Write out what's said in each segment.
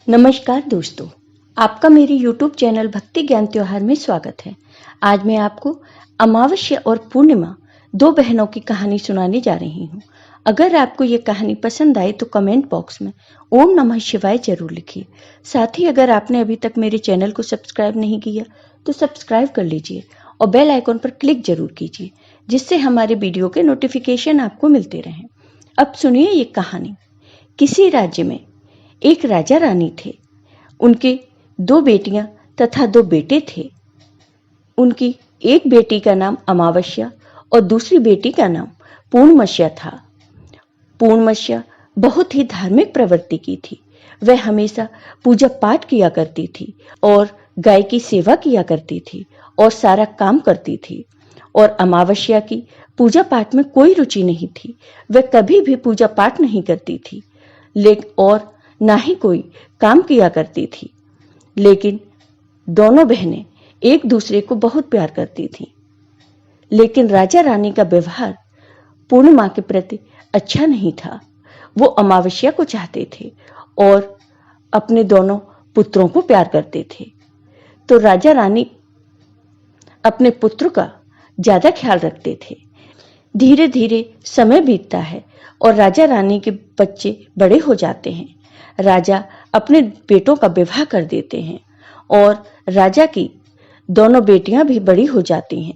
नमस्कार दोस्तों, आपका मेरे YouTube चैनल भक्ति ज्ञान त्योहार में स्वागत है। आज मैं आपको अमावस्या और पूर्णिमा दो बहनों की कहानी सुनाने जा रही हूँ। अगर आपको ये कहानी पसंद आई तो कमेंट बॉक्स में ओम नमः शिवाय जरूर लिखिए। साथ ही अगर आपने अभी तक मेरे चैनल को सब्सक्राइब नहीं किया तो सब्सक्राइब कर लीजिए और बेल आइकॉन पर क्लिक जरूर कीजिए, जिससे हमारे वीडियो के नोटिफिकेशन आपको मिलते रहें। अब सुनिए ये कहानी। किसी राज्य में एक राजा रानी थे। उनके दो बेटियां तथा दो बेटे थे। उनकी एक बेटी का नाम अमावस्या और दूसरी बेटी का नाम पूर्णमस्या था। पूर्णमस्या बहुत ही धार्मिक प्रवृत्ति की थी। वह हमेशा पूजा पाठ किया करती थी और गाय की सेवा किया करती थी और सारा काम करती थी। और अमावस्या की पूजा पाठ में कोई रुचि नहीं थी। वह कभी भी पूजा पाठ नहीं करती थी और ना ही कोई काम किया करती थी। लेकिन दोनों बहनें एक दूसरे को बहुत प्यार करती थीं। लेकिन राजा रानी का व्यवहार पूर्णिमा के प्रति अच्छा नहीं था। वो अमावस्या को चाहते थे और अपने दोनों पुत्रों को प्यार करते थे। तो राजा रानी अपने पुत्र का ज्यादा ख्याल रखते थे। धीरे धीरे समय बीतता है और राजा रानी के बच्चे बड़े हो जाते हैं। राजा अपने बेटों का विवाह कर देते हैं और राजा की दोनों बेटियां भी बड़ी हो जाती हैं।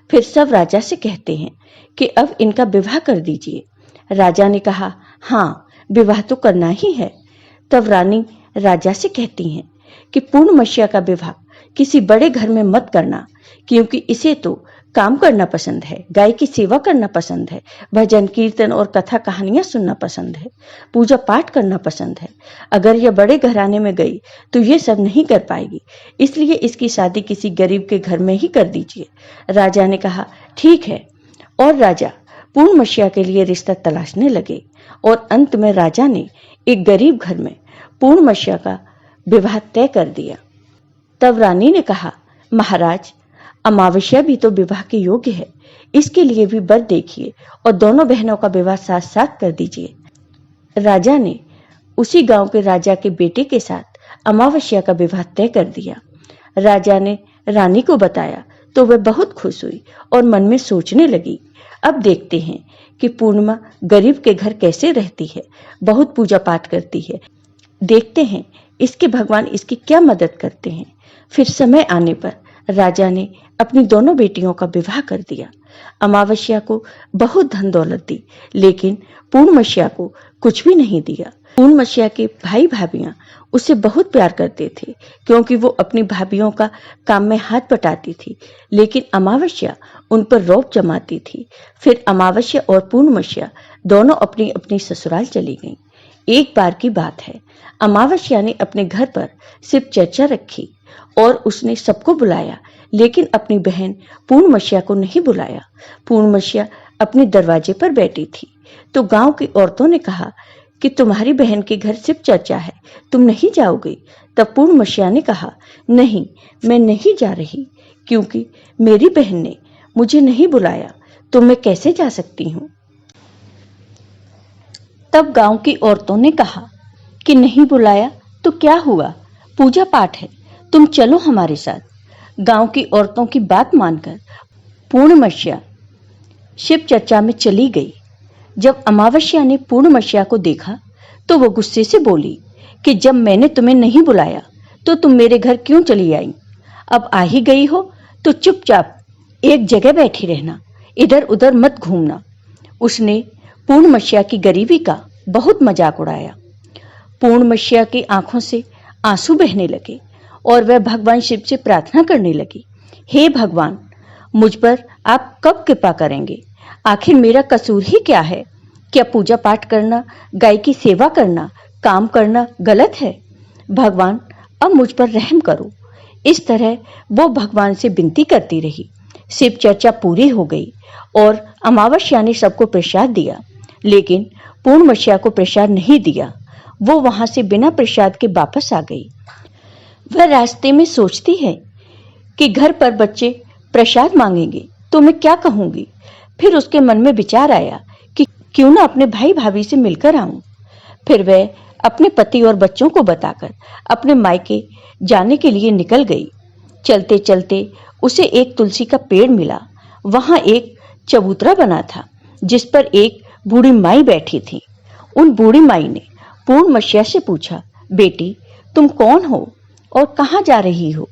फिर सब राजा से कहते हैं कि अब इनका विवाह कर दीजिए। राजा ने कहा, हाँ, विवाह तो करना ही है। तब रानी राजा से कहती हैं कि पूर्णमस्या का विवाह किसी बड़े घर में मत करना, क्योंकि इसे तो काम करना पसंद है, गाय की सेवा करना पसंद है, भजन कीर्तन और कथा कहानियां सुनना पसंद है, पूजा पाठ करना पसंद है। अगर यह बड़े घराने में गई तो ये सब नहीं कर पाएगी, इसलिए इसकी शादी किसी गरीब के घर में ही कर दीजिए। राजा ने कहा, ठीक है। और राजा पूर्णमस्या के लिए रिश्ता तलाशने लगे और अंत में राजा ने एक गरीब घर में पूर्णमस्या का विवाह तय कर दिया। तब रानी ने कहा, महाराज, अमावस्या भी तो विवाह के योग्य है, इसके लिए भी वर देखिए और दोनों बहनों का विवाह साथ साथ कर दीजिए। राजा ने उसी गांव के राजा के बेटे के साथ अमावस्या का विवाह तय कर दिया। राजा ने रानी को बताया तो वह बहुत खुश हुई और मन में सोचने लगी, अब देखते हैं कि पूर्णिमा गरीब के घर कैसे रहती है, बहुत पूजा पाठ करती है, देखते हैं इसके भगवान इसकी क्या मदद करते हैं। फिर समय आने पर राजा ने अपनी दोनों बेटियों का विवाह कर दिया। अमावस्या को बहुत धन दौलत दी, लेकिन पूर्णमस्या को कुछ भी नहीं दिया। पूर्णमस्या के भाई भाभियां उसे बहुत प्यार करते थे, क्योंकि वो अपनी भाभियों का काम में हाथ बटाती थी, लेकिन अमावस्या उन पर रौब जमाती थी। फिर अमावस्या और पूर्णमस्या दोनों अपनी अपनी ससुराल चली गईं। एक बार की बात है, अमावस्या ने अपने घर पर सिर्फ चर्चा रखी और उसने सबको बुलाया, लेकिन अपनी बहन पूर्णमस्या को नहीं बुलाया। पूर्णमस्या अपने दरवाजे पर बैठी थी तो गांव की औरतों ने कहा कि तुम्हारी बहन के घर सिर्फ चर्चा है, तुम नहीं जाओगे। तब पूर्णमस्या ने कहा, नहीं, मैं नहीं जा रही, क्योंकि मेरी बहन ने मुझे नहीं बुलाया तो मैं कैसे जा सकती हूँ। तब गांव की औरतों ने कहा कि नहीं बुलाया तो क्या हुआ, पूजा पाठ है, तुम चलो हमारे साथ। गांव की औरतों की बात मानकर पूर्णमस्या शिव चर्चा में चली गई। जब अमावस्या ने पूर्णमस्या को देखा तो वो गुस्से से बोली कि जब मैंने तुम्हें नहीं बुलाया तो तुम मेरे घर क्यों चली आई? अब आ ही गई हो तो चुपचाप एक जगह बैठी रहना, इधर उधर मत घूमना। उसने पूर्णमस्या की गरीबी का बहुत मजाक उड़ाया। पूर्णमस्या की आंखों से आंसू बहने लगे और वह भगवान शिव से प्रार्थना करने लगी, हे भगवान, मुझ पर आप कब कृपा करेंगे? आखिर मेरा कसूर ही क्या है? क्या पूजा पाठ करना, गाय की सेवा करना, काम करना गलत है? भगवान, अब मुझ पर रहम करो। इस तरह वो भगवान से विनती करती रही। शिव चर्चा पूरी हो गई और अमावस्या ने सबको प्रसाद दिया, लेकिन पूर्णमस्या को प्रसाद नहीं दिया। वो वहां से बिना प्रसाद के वापस आ गई। वह रास्ते में सोचती है कि घर पर बच्चे प्रसाद मांगेंगे तो मैं क्या कहूंगी। फिर उसके मन में विचार आया कि क्यों ना अपने भाई भाभी से मिलकर आऊं। फिर वह अपने पति और बच्चों को बताकर अपने मायके जाने के लिए निकल गई। चलते चलते उसे एक तुलसी का पेड़ मिला। वहां एक चबूतरा बना था जिस पर एक बूढ़ी माई बैठी थी। उन बूढ़ी माई ने पूर्णमसीहा से पूछा, बेटी तुम कौन हो और कहाँ जा रही हो?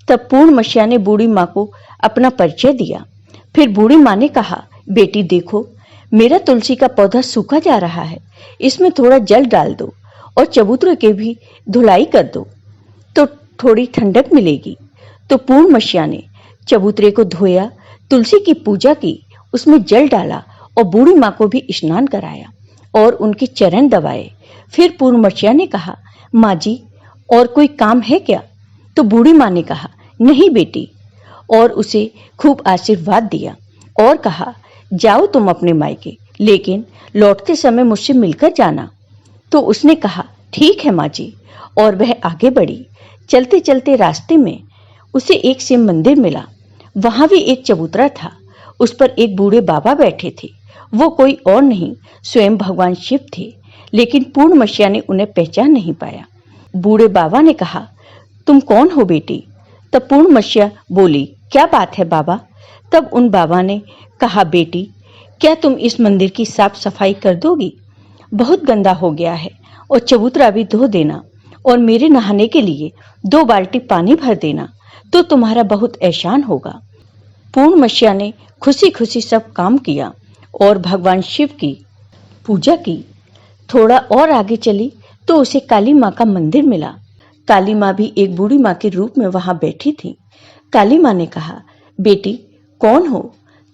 तब पूर्णमसीहा ने बूढ़ी माँ को अपना परिचय दिया। फिर बूढ़ी माँ ने कहा, बेटी देखो, मेरा तुलसी का पौधा सूखा जा रहा है, इसमें थोड़ा जल डाल दो और चबूतरे के भी धुलाई कर दो तो थोड़ी ठंडक मिलेगी। तो पूर्णमसीहा ने चबूतरे को धोया, तुलसी की पूजा की, उसमें जल डाला और बूढ़ी माँ को भी स्नान कराया और उनके चरण दबाए। फिर पूर्णमसीहा ने कहा, माँ जी और कोई काम है क्या? तो बूढ़ी माँ ने कहा, नहीं बेटी, और उसे खूब आशीर्वाद दिया और कहा, जाओ तुम अपने मायके, लेकिन लौटते समय मुझसे मिलकर जाना। तो उसने कहा, ठीक है माँ जी, और वह आगे बढ़ी। चलते चलते रास्ते में उसे एक शिव मंदिर मिला। वहां भी एक चबूतरा था, उस पर एक बूढ़े बाबा बैठे थे। वो कोई और नहीं, स्वयं भगवान शिव थे, लेकिन पूर्णमसीहा ने उन्हें पहचान नहीं पाया। बूढ़े बाबा ने कहा, तुम कौन हो बेटी? तब पूर्णमसीहा बोली, क्या बात है बाबा? तब उन बाबा ने कहा, बेटी क्या तुम इस मंदिर की साफ सफाई कर दोगी? बहुत गंदा हो गया है, और चबूतरा भी धो देना, और मेरे नहाने के लिए 2 बाल्टी पानी भर देना, तो तुम्हारा बहुत एहसान होगा। पूर्णमसीहा ने खुशी खुशी सब काम किया और भगवान शिव की पूजा की। थोड़ा और आगे चली तो उसे काली माँ का मंदिर मिला। काली माँ भी एक बूढ़ी माँ के रूप में वहां बैठी थी। काली माँ ने कहा, बेटी कौन हो?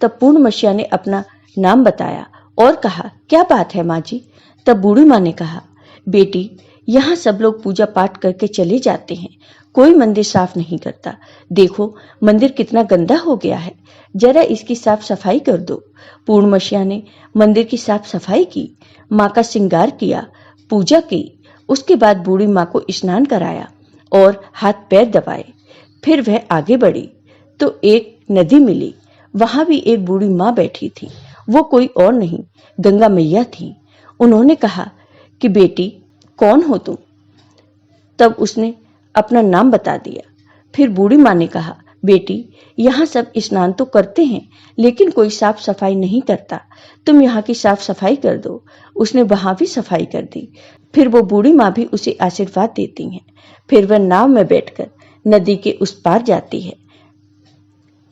तब पूर्णमसीहा ने अपना नाम बताया और कहा, क्या बात है माँ जी? तब बूढ़ी माँ ने कहा, बेटी यहाँ सब लोग पूजा पाठ करके चले जाते हैं, कोई मंदिर साफ नहीं करता। देखो मंदिर कितना गंदा हो गया है, जरा इसकी साफ सफाई कर दो। पूर्णमसीहा ने मंदिर की साफ सफाई की, माँ का श्रृंगार किया, पूजा की। उसके बाद बूढ़ी माँ को स्नान कराया और हाथ पैर दबाए। फिर वह आगे बढ़ी तो एक नदी मिली। वहां भी एक बूढ़ी माँ बैठी थी। वो कोई और नहीं, गंगा मैया थी। उन्होंने कहा कि बेटी कौन हो तुम? तब उसने अपना नाम बता दिया। फिर बूढ़ी माँ ने कहा, बेटी यहाँ सब स्नान तो करते हैं, लेकिन कोई साफ सफाई नहीं करता, तुम यहाँ की साफ सफाई कर दो। उसने वहां भी सफाई कर दी। फिर वो बूढ़ी माँ भी उसे आशीर्वाद देती हैं। फिर वह नाव में बैठकर नदी के उस पार जाती है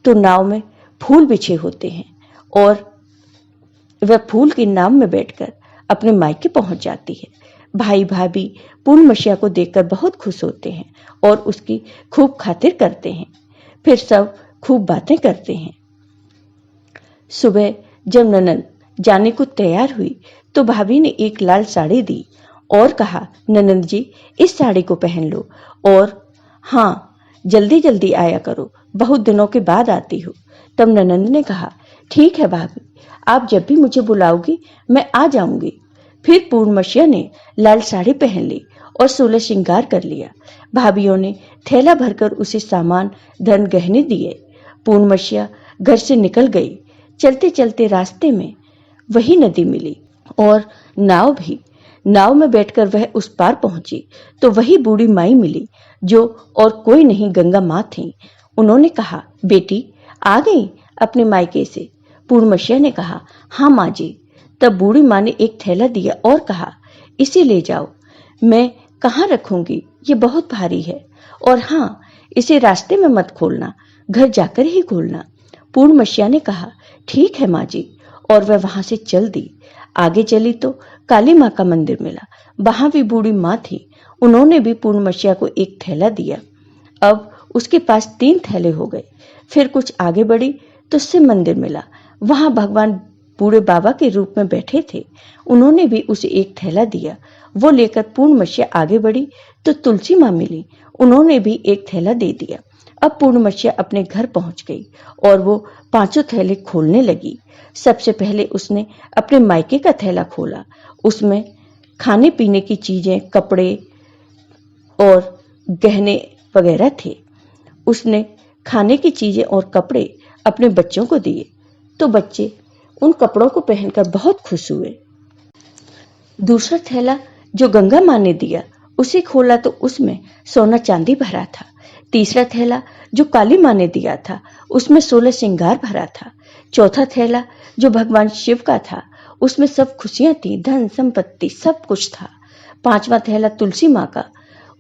तो नाव में फूल बिछे होते हैं और वह फूल की नाव में बैठकर अपने मायके पहुंच जाती है। भाई भाभी पूर्णमसीहा को देखकर बहुत खुश होते हैं और उसकी खूब खातिर करते हैं। फिर सब खूब बातें करते हैं। सुबह जब ननद जाने को तैयार हुई तो भाभी ने एक लाल साड़ी दी और कहा, ननद जी इस साड़ी को पहन लो और हाँ जल्दी जल्दी आया करो, बहुत दिनों के बाद आती हो। तब ननद ने कहा, ठीक है भाभी, आप जब भी मुझे बुलाओगी मैं आ जाऊंगी। फिर पूर्णमसीहा ने लाल साड़ी पहन ली और 16 श्रृंगार कर लिया। भाभीियों ने थैला भरकर उसे सामान धन गहने दिए। पूर्णमसीहा घर से निकल गई। चलते चलते रास्ते में वही नदी मिली और नाव भी। नाव में बैठकर वह उस पार पहुंची तो वही बूढ़ी माई मिली, जो और कोई नहीं गंगा माँ थी। उन्होंने कहा, बेटी आ गई अपने मायके से? पूर्णमसीहा ने कहा, हाँ माँ जी। तब बूढ़ी माँ ने एक थैला दिया और कहा, इसे ले जाओ। मैं कहाँ रखूंगी, ये बहुत भारी है, और हाँ इसे रास्ते में मत खोलना, घर जाकर ही खोलना। पूर्णमसीहा ने कहा, ठीक है माँ जी, और वह वहां से चल दी। आगे चली तो काली माँ का मंदिर मिला। वहां भी बूढ़ी माँ थी। उन्होंने भी पूर्णमसीहा को एक थैला दिया। अब उसके पास 3 थैले हो गए। फिर कुछ आगे बढ़ी तो शिव मंदिर मिला। वहां भगवान बूढ़े बाबा के रूप में बैठे थे। उन्होंने भी उसे एक थैला दिया। वो लेकर पूर्णमसीहा आगे बढ़ी तो तुलसी माँ मिली। उन्होंने भी एक थैला दे दिया। अब पूर्णमसीहा अपने घर पहुंच गई और वो 5 थैले खोलने लगी। सबसे पहले उसने अपने मायके का थैला खोला। उसमें खाने पीने की चीजें, कपड़े और गहने वगैरह थे। उसने खाने की चीजें और कपड़े अपने बच्चों को दिए तो बच्चे उन कपड़ों को पहनकर बहुत खुश हुए। दूसरा थैला जो गंगा माँ ने दिया उसे खोला तो उसमें सोना चांदी भरा था। तीसरा थैला जो काली माँ ने दिया था उसमें 16 श्रृंगार भरा था। चौथा थैला जो भगवान शिव का था उसमें सब खुशियां थी, धन संपत्ति सब कुछ था। पांचवा थैला तुलसी माँ का,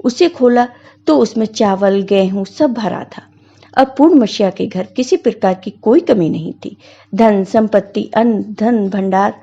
उसे खोला तो उसमें चावल गेहूं सब भरा था। अब पूर्णमशिया के घर किसी प्रकार की कोई कमी नहीं थी। धन संपत्ति अन्न धन भंडार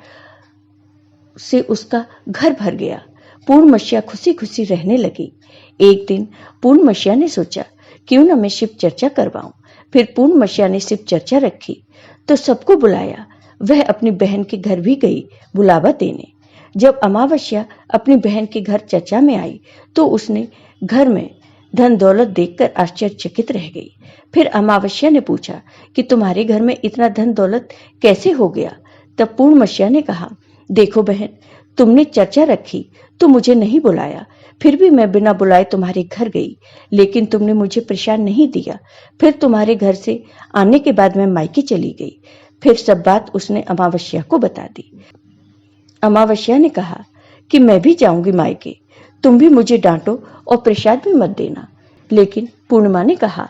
से उसका घर भर गया। पूर्णमशिया खुशी खुशी रहने लगी। एक दिन पूर्णमशिया ने सोचा क्यों न मैं शिव चर्चा करवाऊं। फिर पूर्णमशिया ने शिव चर्चा रखी तो सबको बुलाया। वह अपनी बहन के घर भी गई बुलावा देने। जब अमावस्या अपनी बहन के घर चर्चा में आई तो उसने घर में धन दौलत देखकर आश्चर्यचकित रह गई। फिर अमावस्या ने पूछा कि तुम्हारे घर में इतना धन दौलत कैसे हो गया। तब पूर्णमशिया ने कहा, देखो बहन, तुमने चर्चा रखी तो मुझे नहीं बुलाया, फिर भी मैं बिना बुलाए तुम्हारे घर गई, लेकिन तुमने मुझे प्रसाद नहीं दिया। फिर तुम्हारे घर से आने के बाद मैं मायके चली गई। फिर सब बात उसने अमावस्या को बता दी। अमावस्या ने कहा कि मैं भी जाऊंगी मायके, तुम भी मुझे डांटो और प्रसाद भी मत देना। लेकिन पूर्णिमा ने कहा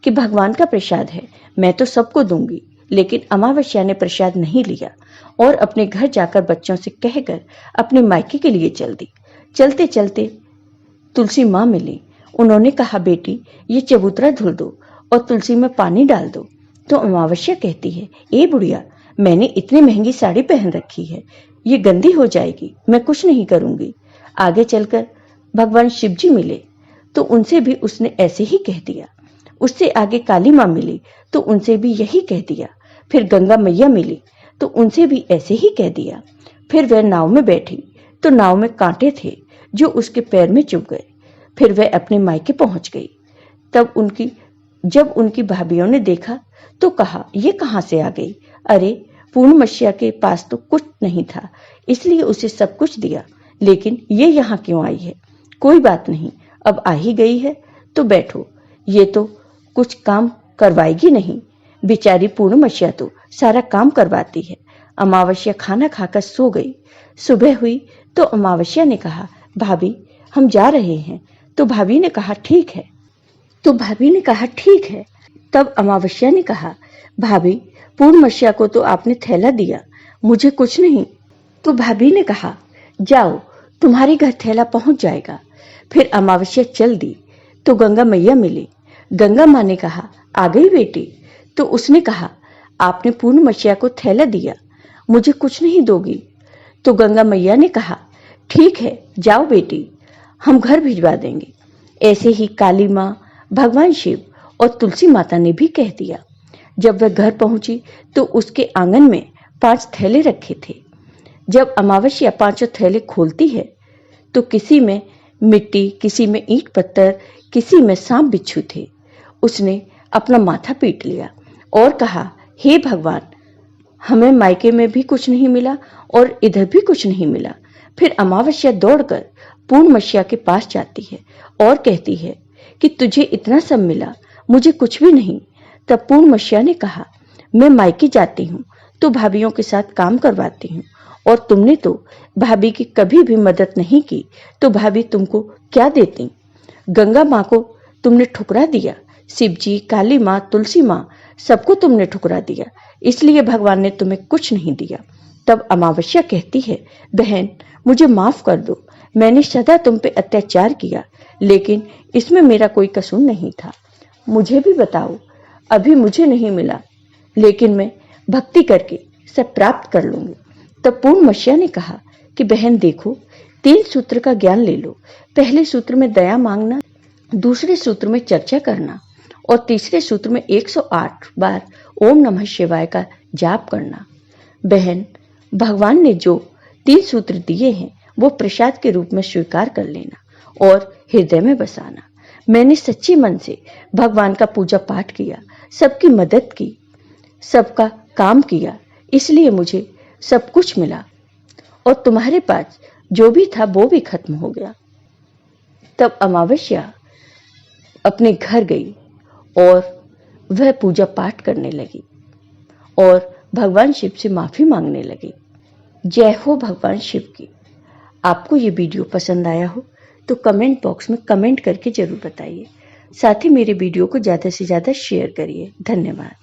कि भगवान का प्रसाद है, मैं तो सबको दूंगी। लेकिन अमावस्या ने प्रसाद नहीं लिया और अपने घर जाकर बच्चों से कहकर अपने मायके के लिए चल दी। चलते चलते तुलसी माँ मिली। उन्होंने कहा, बेटी ये चबूतरा धुल दो और तुलसी में पानी डाल दो। तो अमावस्या कहती है, ए बुढ़िया, मैंने इतनी महंगी साड़ी पहन रखी है, ये गंदी हो जाएगी, मैं कुछ नहीं करूंगी। आगे चलकर भगवान शिव जी मिले तो उनसे भी उसने ऐसे ही कह दिया। उससे आगे काली माँ मिली तो उनसे भी यही कह दिया। फिर गंगा मैया मिली तो उनसे भी ऐसे ही कह दिया। फिर वह नाव में बैठी तो नाव में कांटे थे जो उसके पैर में चुभ गए। फिर वह अपने मायके पहुंच गई। जब उनकी भाभियों ने देखा तो कहा, ये कहां से आ गई। अरे पूर्णमशिया के पास तो कुछ नहीं था, इसलिए उसे सब कुछ दिया, लेकिन ये यहाँ क्यों आई है। कोई बात नहीं, अब आ ही गई है तो बैठो, ये तो कुछ काम करवाएगी नहीं। बेचारी पूर्णमशिया तो सारा काम करवाती है। अमावस्या खाना खाकर सो गई। सुबह हुई तो अमावस्या ने कहा, भाभी हम जा रहे हैं। तो भाभी ने कहा, ठीक है। तब अमावस्या ने कहा, भाभी पूर्णमशिया को तो आपने थैला दिया, मुझे कुछ नहीं। तो भाभी ने कहा, जाओ तुम्हारे घर थैला पहुंच जाएगा। फिर अमावस्या चल दी तो गंगा मैया मिली। गंगा माँ ने कहा, आ गई बेटी। तो उसने कहा, आपने पूर्णमशिया को थैला दिया, मुझे कुछ नहीं दोगी। तो गंगा मैया ने कहा, ठीक है जाओ बेटी, हम घर भिजवा देंगे। ऐसे ही काली माँ, भगवान शिव और तुलसी माता ने भी कह दिया। जब वह घर पहुंची तो उसके आंगन में 5 थैले रखे थे। जब अमावस्या 5 थैले खोलती है तो किसी में मिट्टी, किसी में ईंट पत्थर, किसी में सांप बिच्छू थे। उसने अपना माथा पीट लिया और कहा, हे भगवान, हमें मायके में भी कुछ नहीं मिला और इधर भी कुछ नहीं मिला। फिर अमावस्या दौड़कर पूर्णमशिया के पास जाती है और कहती है कि तुझे इतना सब मिला, मुझे कुछ भी नहीं। तब पूर्णमशिया ने कहा, मैं मायके जाती हूँ तो भाभीियों के साथ काम करवाती हूँ, और तुमने तो भाभी की कभी भी मदद नहीं की, तो भाभी तुमको क्या देती। गंगा माँ को तुमने ठुकरा दिया, शिव जी, काली माँ, तुलसी माँ, सबको तुमने ठुकरा दिया, इसलिए भगवान ने तुम्हें कुछ नहीं दिया। तब अमावस्या कहती है, बहन मुझे माफ कर दो, मैंने सदा तुम पे अत्याचार किया, लेकिन इसमें मेरा कोई कसूर नहीं था। मुझे भी बताओ, अभी मुझे नहीं मिला, लेकिन मैं भक्ति करके सब प्राप्त कर लूंगी। तब पूर्णमशिया ने कहा कि बहन देखो, 3 सूत्र का ज्ञान ले लो। पहले सूत्र में दया मांगना, दूसरे सूत्र में चर्चा करना और तीसरे सूत्र में 108 बार ओम नमः शिवाय का जाप करना। बहन, भगवान ने जो 3 सूत्र दिए हैं वो प्रसाद के रूप में स्वीकार कर लेना और हृदय में बसाना। मैंने सच्चे मन से भगवान का पूजा पाठ किया, सबकी मदद की, सबका काम किया, इसलिए मुझे सब कुछ मिला और तुम्हारे पास जो भी था वो भी खत्म हो गया। तब अमावस्या अपने घर गई और वह पूजा पाठ करने लगी और भगवान शिव से माफी मांगने लगी। जय हो भगवान शिव की। आपको ये वीडियो पसंद आया हो तो कमेंट बॉक्स में कमेंट करके जरूर बताइए। साथ ही मेरे वीडियो को ज़्यादा से ज़्यादा शेयर करिए। धन्यवाद।